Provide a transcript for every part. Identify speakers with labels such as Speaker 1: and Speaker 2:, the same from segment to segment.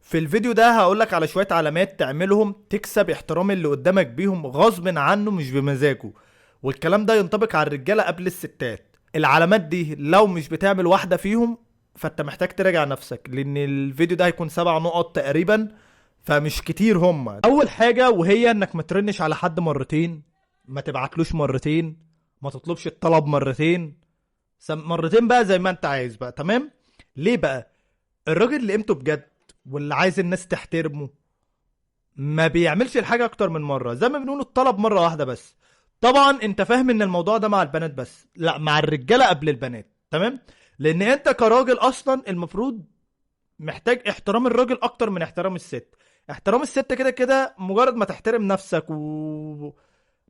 Speaker 1: في الفيديو ده هقولك على شوية علامات تعملهم تكسب احترام اللي قدامك بيهم غصب عنه مش بمزاجه. والكلام ده ينطبق على الرجالة قبل الستات. العلامات دي لو مش بتعمل واحدة فيهم فانت محتاج تراجع نفسك، لان الفيديو ده هيكون 7 نقط تقريبا، فمش كتير. هما اول حاجة وهي انك ما ترنش على حد مرتين، ما تبعتلوش مرتين، ما تطلبش الطلب مرتين، مرتين بقى زي ما انت عايز بقى. تمام؟ ليه بقى؟ الراجل اللي قيمته بجد واللي عايز الناس تحترمه ما بيعملش الحاجة اكتر من مرة. زي ما بنقول الطلب مرة واحدة بس. طبعا انت فاهم ان الموضوع ده مع البنات بس، لا، مع الرجالة قبل البنات. تمام؟ لان انت كراجل اصلا المفروض محتاج احترام الراجل اكتر من احترام الست. احترام الست كده كده مجرد ما تحترم نفسك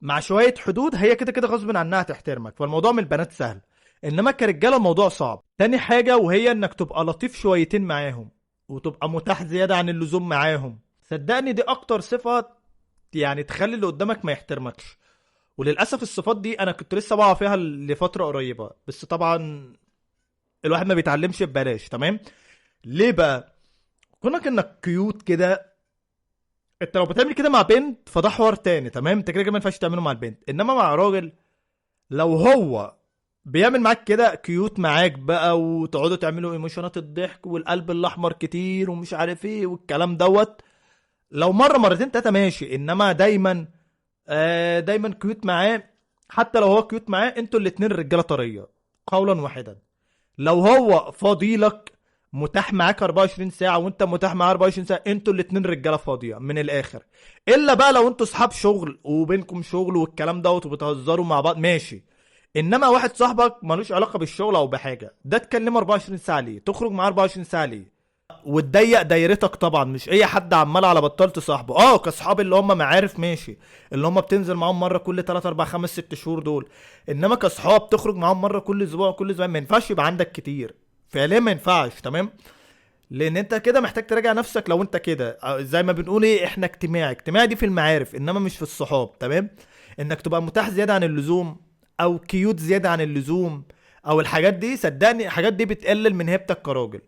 Speaker 1: مع شوية حدود هي كده كده غصب عنها تحترمك، فالموضوع من البنات سهل. انما كرجالة الموضوع صعب. تاني حاجة وهي انك تبقى لطيف شويتين معاهم وتبقى متاح زيادة عن اللزوم معاهم. صدقني دي اكتر صفة يعني تخلي اللي قدامك ما يحترمكش. وللاسف الصفات دي انا كنت لسه بقع فيها لفترة قريبة، بس طبعا الواحد ما بيتعلمش ببلاش. تمام؟ ليه بقى؟ كونك انك كيوت كده، انت لو بتعمل كده مع بنت فده حوار تاني. تمام؟ انت كده كده ما ينفعش تعمله مع البنت، انما مع راجل لو هو بيعمل معاك كده كيوت معاك بقى وتقعدوا تعملوا ايموشنات الضحك والقلب الاحمر كتير ومش عارف ايه والكلام دوت، لو مره مرتين تلاته ماشي. انما دايما دايما كيوت معاه، حتى لو هو كيوت معاه انتوا الاتنين رجاله طريه قولا واحدا. لو هو فاضيلك متاح معاك 24 ساعة وانت متاح معاه 24 ساعة، انتوا الاتنين رجالة فاضية من الاخر. الا بقى لو انتوا صحاب شغل وبينكم شغل والكلام دوت وبتهزروا مع بعض ماشي. انما واحد صاحبك ملوش علاقة بالشغل او بحاجة، ده تكلمه 24 ساعة ليه؟ تخرج معاه 24 ساعة ليه؟ وتضيق دايرتك طبعا. مش اي حد عمال على بطال تصاحبه. كاصحاب اللي هم معارف ماشي، اللي هم بتنزل معاهم مره كل 3 4 5 6 شهور دول. انما كاصحاب تخرج معاهم مره كل اسبوع كل اسبوع ما ينفعش يبقى عندك كتير. فعليا ما ينفعش. تمام؟ لان انت كده محتاج تراجع نفسك. لو انت كده زي ما بنقول ايه، احنا اجتماعي دي في المعارف انما مش في الصحاب. تمام؟ انك تبقى متاح زياده عن اللزوم او كيوت زياده عن اللزوم او الحاجات دي، صدقني الحاجات دي بتقلل من هيبتك كراجل.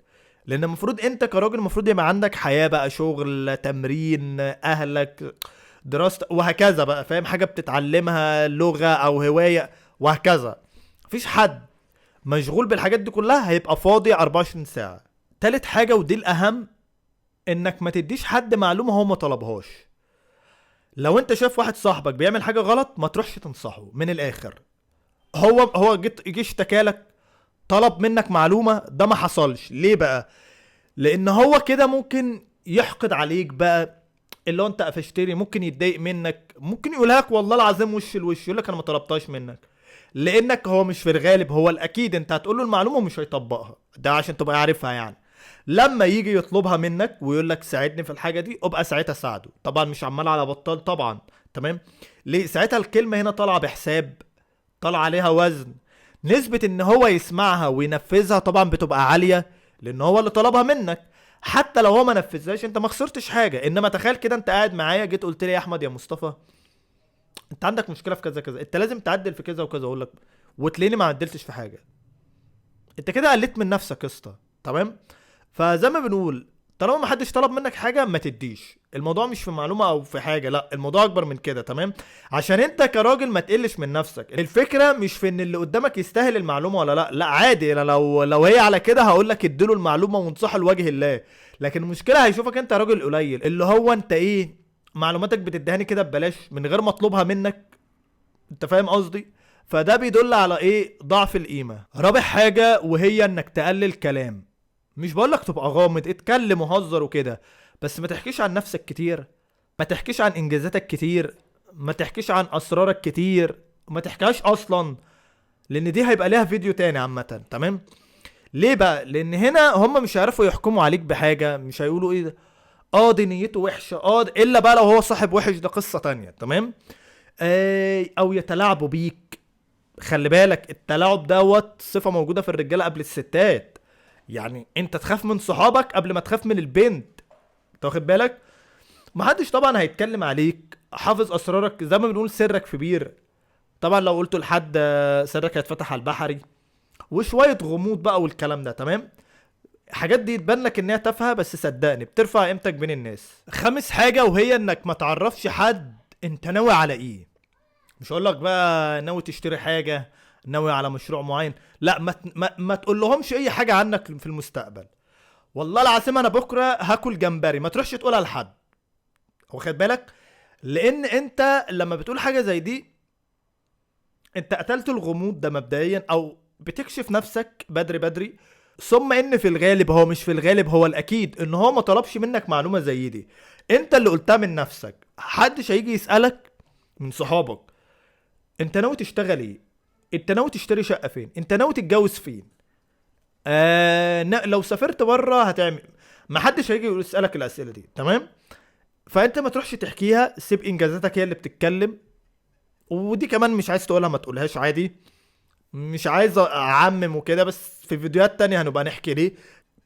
Speaker 1: لان المفروض انت كراجل المفروض يبقى عندك حياه بقى، شغل، تمرين، اهلك، دراسة وهكذا بقى. فاهم؟ حاجه بتتعلمها، لغه او هوايه وهكذا. مفيش حد مشغول بالحاجات دي كلها هيبقى فاضي 24 ساعة. تالت حاجة ودي الأهم، إنك ما تديش حد معلومة هو ما طلبهاش. لو أنت شايف واحد صاحبك بيعمل حاجة غلط ما تروحش تنصحه من الآخر. هو جه اشتكالك، طلب منك معلومة، ده ما حصلش. ليه بقى؟ لأن هو كده ممكن يحقد عليك بقى، اللي هو انت قفشتني، ممكن يتضايق منك، ممكن يقولها لك والله العظيم وش الوش، يقول لك انا ما طلبتهاش منك. لانك هو مش في الغالب، هو الاكيد انت هتقول له المعلومه ومش هيطبقها، ده عشان تبقى عارفها يعني. لما يجي يطلبها منك ويقول لك ساعدني في الحاجه دي، ابقى ساعتها ساعده، طبعا مش عمال على بطال طبعا. تمام؟ ليه؟ ساعتها الكلمه هنا طالعه بحساب، طالعه عليها وزن، نسبه ان هو يسمعها وينفذها طبعا بتبقى عاليه، لان هو اللي طلبها منك. حتى لو هو ما نفذهاش انت ما خسرتش حاجه. انما تخيل كده انت قاعد معايا جيت قلت لي يا احمد يا مصطفى انت عندك مشكله في كذا كذا، انت لازم تعدل في كذا وكذا، اقول لك وتلاقيني ما عدلتش في حاجه. انت كده قلت من نفسك يا اسطى. تمام؟ فزي ما بنقول، طالما ما حدش طلب منك حاجه ما تديش. الموضوع مش في معلومه او في حاجه، لا، الموضوع اكبر من كده. تمام؟ عشان انت كراجل ما تقلش من نفسك. الفكره مش في ان اللي قدامك يستاهل المعلومه ولا لا، لا عادي. انا لو هي على كده هقول لك اديله المعلومه وانصحه لوجه الله. لكن المشكله هيشوفك انت راجل قليل، اللي هو انت ايه، معلوماتك بتدهني كده ببلاش من غير ما اطلبها منك. انت فاهم قصدي؟ فده بيدل على ايه؟ ضعف القيمه. رابع حاجه وهي انك تقلل كلام. مش بقولك تبقى غامض، اتكلم وهزر وكده، بس ما تحكيش عن نفسك كتير، ما تحكيش عن انجازاتك كتير، ما تحكيش عن اسرارك كتير، ما تحكيهاش اصلا، لان دي هيبقى ليها فيديو تاني عامه. تمام؟ ليه بقى؟ لان هنا هم مش هيعرفوا يحكموا عليك بحاجه، مش هيقولوا ايه ده، دي نيته وحشه، الا بقى لو هو صاحب وحش، ده قصه تانية. تمام؟ او يتلاعبوا بيك. خلي بالك التلاعب دوت صفة موجودة في الرجالة قبل الستات. يعني انت تخاف من صحابك قبل ما تخاف من البنت. انت واخد بالك؟ محدش طبعا هيتكلم عليك، حافظ اسرارك، زي ما بنقول سرك في بير. طبعا لو قلته لحد سرك هيتفتح على البحري. وشوية غموض بقى والكلام ده. تمام؟ الحاجات دي تبان لك انها تافهه، بس صدقني بترفع قيمتك بين الناس. خامس حاجه وهي انك ما تعرفش حد انت ناوي على ايه. مش هقول لك بقى ناوي تشتري حاجه، ناوي على مشروع معين، لا، ما تقول لهمش اي حاجه عنك في المستقبل. والله العظيم انا بكره هاكل جمبري، ما تروحش تقولها لحد، واخد بالك؟ لان انت لما بتقول حاجه زي دي انت قتلت الغموض ده مبدئيا، او بتكشف نفسك بدري بدري. ثم ان في الغالب، هو مش في الغالب، هو الاكيد ان هو ما طلبش منك معلومه زي دي، انت اللي قلتها من نفسك. محدش هيجي يسالك من صحابك انت ناوي تشتغل ايه، انت ناوي تشتري شقه فين، انت ناوي تتجوز فين، لو سافرت بره هتعمل. محدش هيجي يسالك الاسئله دي، تمام؟ فانت ما تروحش تحكيها، سيب انجازاتك هي اللي بتتكلم. ودي كمان مش عايز تقولها ما تقولهاش عادي، مش عايز اعمم وكده، بس في فيديوهات تانية هنبقى نحكي ليه.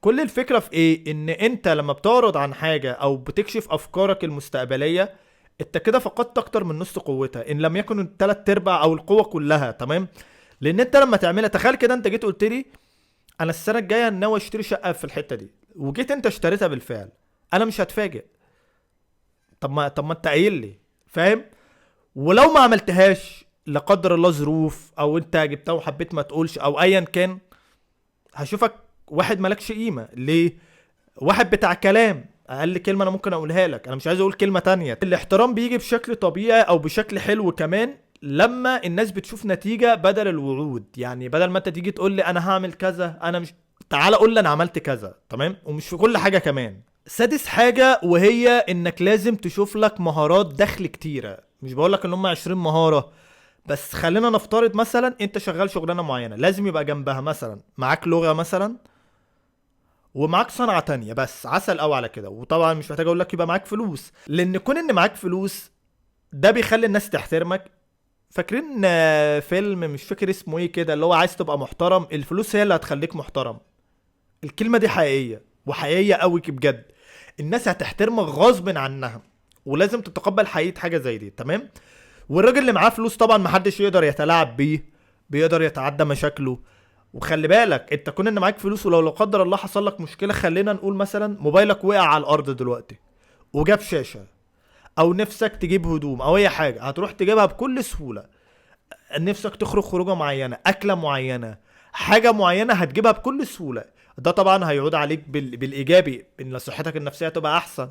Speaker 1: كل الفكرة في ايه؟ ان انت لما بتعرض عن حاجة او بتكشف افكارك المستقبلية، انت كده فقدت اكتر من نص قوتها، ان لم يكن التلات ارباع او القوة كلها، تمام؟ لان انت لما تعملها، تخيل كده انت جيت قلت لي انا السنة الجاية ناوي اشتري شقة في الحتة دي، وجيت انت اشتريتها بالفعل، انا مش هتفاجئ. طب ما انت قايل لي، فاهم؟ ولو ما عملتهاش لا قدر الله ظروف، او انت جبتها وحبيت ما تقولش او ايا كان، هشوفك واحد مالكش قيمة. ليه؟ واحد بتاع كلام، اقل كلمة انا ممكن اقولها لك، انا مش عايز اقول كلمة تانية. الاحترام بيجي بشكل طبيعي او بشكل حلو كمان لما الناس بتشوف نتيجة بدل الوعود. يعني بدل ما انت تيجي تقول لي انا هعمل كذا، انا مش، تعال قول لي انا عملت كذا، تمام؟ ومش في كل حاجة كمان. سادس حاجة وهي انك لازم تشوف لك مهارات دخل كتيرة. مش بقولك ان هم 20 مهارة، بس خلينا نفترض مثلا انت شغال شغلانة معينة، لازم يبقى جنبها مثلا معاك لغة مثلا، ومعاك صنعة تانية، بس عسل قوي على كده. وطبعا مش محتاج اقول لك يبقى معاك فلوس، لان كون ان معاك فلوس ده بيخلي الناس تحترمك. فاكرين فيلم مش فاكر اسمه ايه كده، اللي هو عايز تبقى محترم، الفلوس هي اللي هتخليك محترم. الكلمة دي حقيقية، وحقيقية قوي بجد. الناس هتحترمك غصب عنها، ولازم تتقبل حقيقة حاجة زي دي، تمام؟ والراجل اللي معاه فلوس طبعا محدش يقدر يتلاعب بيه، بيقدر يتعدى مشاكله. وخلي بالك انت كون ان معاك فلوس، ولو لا قدر الله حصل لك مشكله، خلينا نقول مثلا موبايلك وقع على الارض دلوقتي وجاب شاشه، او نفسك تجيب هدوم او اي حاجه، هتروح تجيبها بكل سهوله. نفسك تخرج خروجه معينه، اكله معينه، حاجه معينه، هتجيبها بكل سهوله. ده طبعا هيعود عليك بالايجابي، ان صحتك النفسيه تبقى احسن،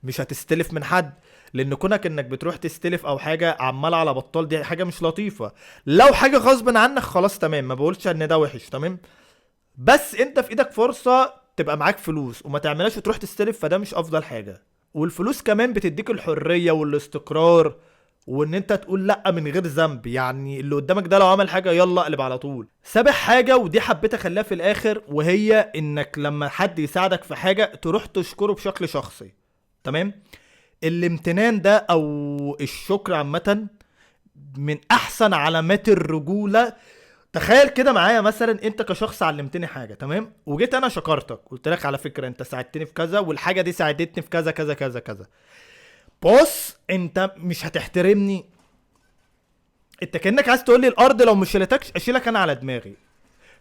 Speaker 1: مش هتستلف من حد. لان كونك انك بتروح تستلف او حاجه عمال على بطال، دي حاجه مش لطيفه. لو حاجه غصب عنك خلاص تمام، ما بقولش ان ده وحش، تمام؟ بس انت في ايدك فرصه تبقى معاك فلوس وما تعملهاش وتروح تستلف، فده مش افضل حاجه. والفلوس كمان بتديك الحريه والاستقرار، وان انت تقول لا من غير ذنب. يعني اللي قدامك ده لو عمل حاجه يلا اقلب على طول. سابع حاجه ودي حبيت اخليها في الاخر، وهي انك لما حد يساعدك في حاجه تروح تشكره بشكل شخصي، تمام؟ الامتنان ده او الشكر عامة من احسن علامات الرجولة. تخيل كده معايا مثلا انت كشخص علمتني حاجة، تمام؟ وجيت انا شكرتك، قلت لك على فكرة انت ساعدتني في كذا، والحاجة دي ساعدتني في كذا كذا كذا كذا. بص انت مش هتحترمني، انت كأنك عايز تقول لي الارض لو مش شيلتكش اشيلك انا على دماغي،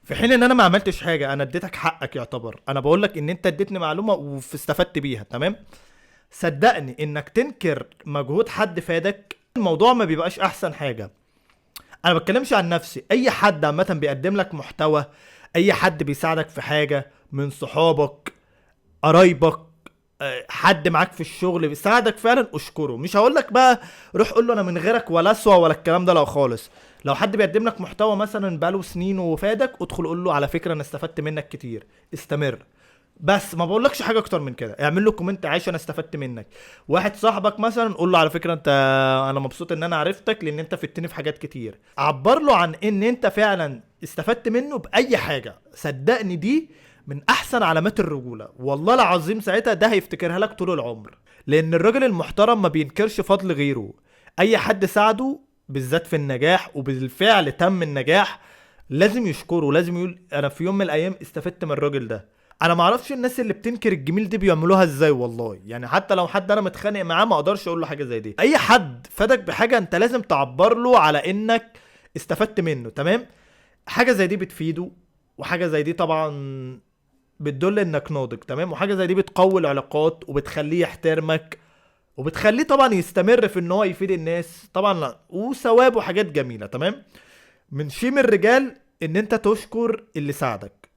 Speaker 1: في حين ان انا ما عملتش حاجة. انا اديتك حقك، يعتبر انا بقول لك ان انت اديتني معلومة واستفدت بيها، تمام؟ صدقني انك تنكر مجهود حد فادك، الموضوع ما بيبقاش احسن حاجة. انا بتكلمش عن نفسي، اي حد عامة بيقدم لك محتوى، اي حد بيساعدك في حاجة من صحابك، قرايبك، حد معاك في الشغل بيساعدك فعلا، اشكره. مش هقول لك بقى روح قول له انا من غيرك ولا اسوأ ولا الكلام ده، لا خالص. لو حد بيقدم لك محتوى مثلا بقاله سنين وفادك، ادخل قول له على فكرة انا استفدت منك كتير، استمر. بس ما بقولكش حاجه اكتر من كده، اعمل له كومنت عايش انا استفدت منك. واحد صاحبك مثلا قول له على فكره انت، انا مبسوط ان انا عرفتك لان انت فدتني في حاجات كتير. عبر له عن ان انت فعلا استفدت منه باي حاجه. صدقني دي من احسن علامات الرجوله، والله العظيم ساعتها ده هيفتكرها لك طول العمر. لان الراجل المحترم ما بينكرش فضل غيره، اي حد ساعده بالذات في النجاح وبالفعل تم النجاح لازم يشكره، لازم يقول انا في يوم من الايام استفدت من الراجل ده. انا ما اعرفش الناس اللي بتنكر الجميل دي بيعملوها ازاي والله. يعني حتى لو حد انا متخانق معاه ما اقدرش اقول له حاجه زي دي. اي حد فادك بحاجه انت لازم تعبر له على انك استفدت منه، تمام؟ حاجه زي دي بتفيده، وحاجه زي دي طبعا بتدل انك ناضج، تمام. وحاجه زي دي بتقوي العلاقات وبتخليه يحترمك، وبتخليه طبعا يستمر في ان هو يفيد الناس طبعا، لا وثواب وحاجات جميله، تمام. من شيم الرجال ان انت تشكر اللي ساعدك.